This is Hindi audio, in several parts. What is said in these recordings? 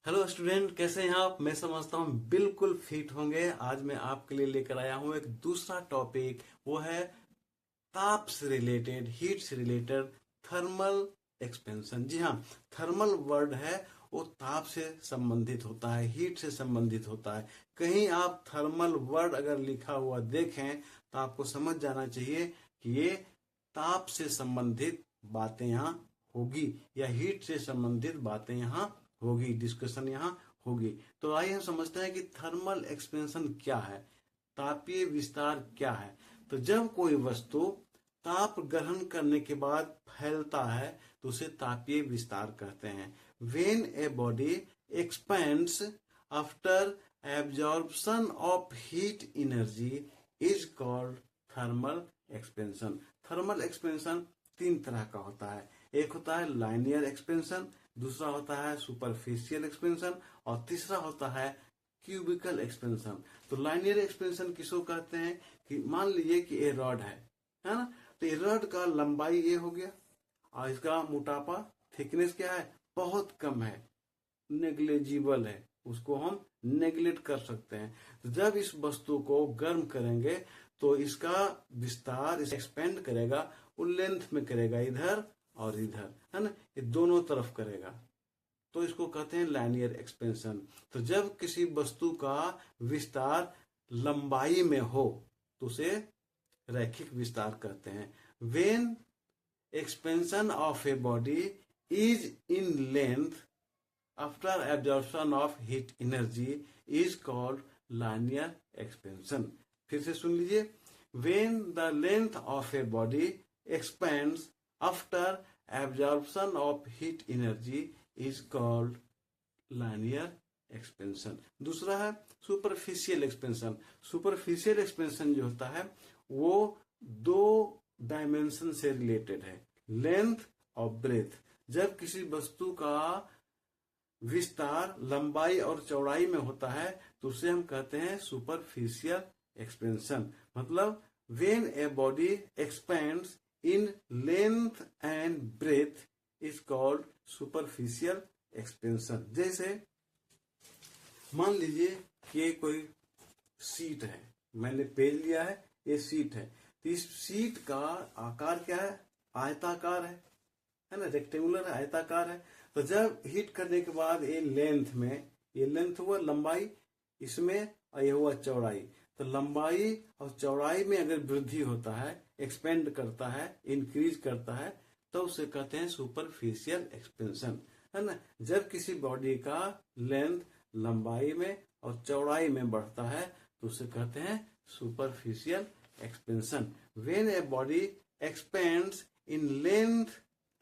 हेलो स्टूडेंट, कैसे हैं आप? मैं समझता हूँ बिल्कुल फिट होंगे। आज मैं आपके लिए लेकर आया हूँ एक दूसरा टॉपिक। वो है ताप से रिलेटेड, हीट से रिलेटेड, थर्मल एक्सपेंशन। जी हाँ, थर्मल वर्ड है वो ताप से संबंधित होता है, हीट से संबंधित होता है। कहीं आप थर्मल वर्ड अगर लिखा हुआ देखें तो आपको समझ जाना चाहिए कि ये ताप से संबंधित बातें यहाँ होगी या हीट से संबंधित बातें यहाँ होगी, डिस्कशन यहाँ होगी। तो आइए हम समझते हैं कि थर्मल एक्सपेंशन क्या है, तापीय विस्तार क्या है। तो जब कोई वस्तु ताप ग्रहण करने के बाद फैलता है तो उसे तापीय विस्तार कहते हैं। When a body expends after absorption of heat energy is called thermal expansion. Thermal expansion तीन तरह का होता है। एक होता है लाइनियर एक्सपेंशन, दूसरा होता है सुपरफिशियल एक्सपेंशन और तीसरा होता है क्यूबिकल एक्सपेंशन। तो लाइनियर एक्सपेंशन किसको कहते हैं कि मान लीजिए कि ये रॉड है ना। तो ये रॉड का लंबाई ये हो गया और इसका मोटापा, थिकनेस क्या है, बहुत कम है, नेग्लेजिबल है, उसको हम नेग्लेक्ट कर सकते हैं। तो जब इस वस्तु को गर्म करेंगे तो इसका विस्तार, इसे एक्सपेंड करेगा, वो लेंथ में करेगा, इधर और इधर, है ना, ये दोनों तरफ करेगा। तो इसको कहते हैं लाइनियर एक्सपेंशन। तो जब किसी वस्तु का विस्तार लंबाई में हो तो उसे रैखिक विस्तार कहते हैं। When expansion of a body is in length after absorption of heat energy is called linear expansion. फिर से सुन लीजिए। When the length of A body expends after absorption of heat energy is called linear expansion. दूसरा है सुपरफिशियल एक्सपेंशन। सुपरफिशियल एक्सपेंशन जो होता है वो दो डायमेंशन से रिलेटेड है, लेंथ और ब्रेथ। जब किसी वस्तु का विस्तार लंबाई और चौड़ाई में होता है तो उसे हम कहते हैं सुपरफिशियल एक्सपेंशन। मतलब when a body expands in length and breadth is called superficial expansion. जैसे मान लीजिए कि ये कोई सीट है, मैंने पेज लिया है, ये सीट है। तो इस सीट का आकार क्या है, आयताकार है ना, रेक्टेंगुलर है, आयताकार है। तो जब हीट करने के बाद ये लेंथ में, ये लेंथ हुआ लंबाई इसमें और ये हुआ चौड़ाई। तो लंबाई और चौड़ाई में अगर वृद्धि होता है, एक्सपेंड करता है, इंक्रीज करता है, तो उसे कहते हैं सुपरफिशियल एक्सपेंशन, है ना। जब किसी बॉडी का लेंथ लंबाई में और चौड़ाई में बढ़ता है तो उसे कहते हैं superficial expansion. When a body expands in length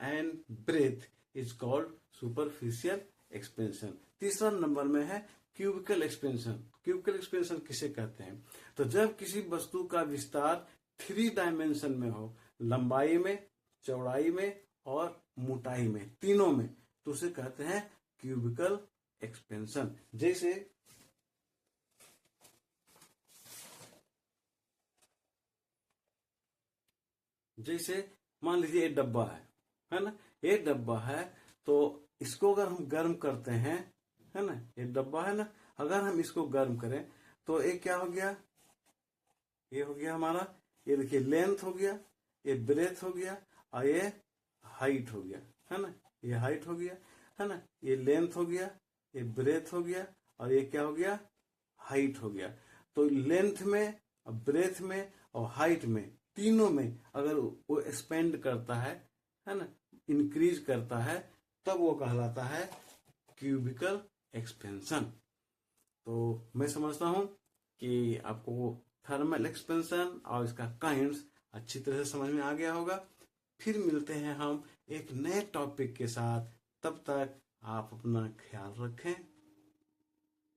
and breadth is called superficial expansion. तीसरा नंबर में है क्यूबिकल एक्सपेंशन। क्यूबिकल एक्सपेंशन किसे कहते हैं? तो जब किसी वस्तु का विस्तार थ्री डायमेंशन में हो, लंबाई में, चौड़ाई में और मोटाई में, तीनों में, तो उसे कहते हैं क्यूबिकल एक्सपेंशन। जैसे मान लीजिए एक डब्बा है ना, एक डब्बा है। तो इसको अगर हम गर्म करते हैं, है ना, एक डब्बा है ना, अगर हम इसको गर्म करें तो एक क्या हो गया, ये हो गया हमारा, ये देखिए लेंथ हो गया, ये ब्रेथ हो गया और ये हाइट हो गया, है ना, ये हाइट हो गया, है ना, ये लेंथ हो गया, ये ब्रेथ हो गया और ये क्या हो गया, हाइट हो गया। तो लेंथ में, ब्रेथ में और हाइट में, तीनों में अगर वो एक्सपेंड करता है ना, इंक्रीज करता है, तब वो कहलाता है क्यूबिकल एक्सपेंशन। तो मैं समझता हूं कि आपको थर्मल एक्सपेंशन और इसका काइंड्स अच्छी तरह से समझ में आ गया होगा। फिर मिलते हैं हम एक नए टॉपिक के साथ। तब तक आप अपना ख्याल रखें।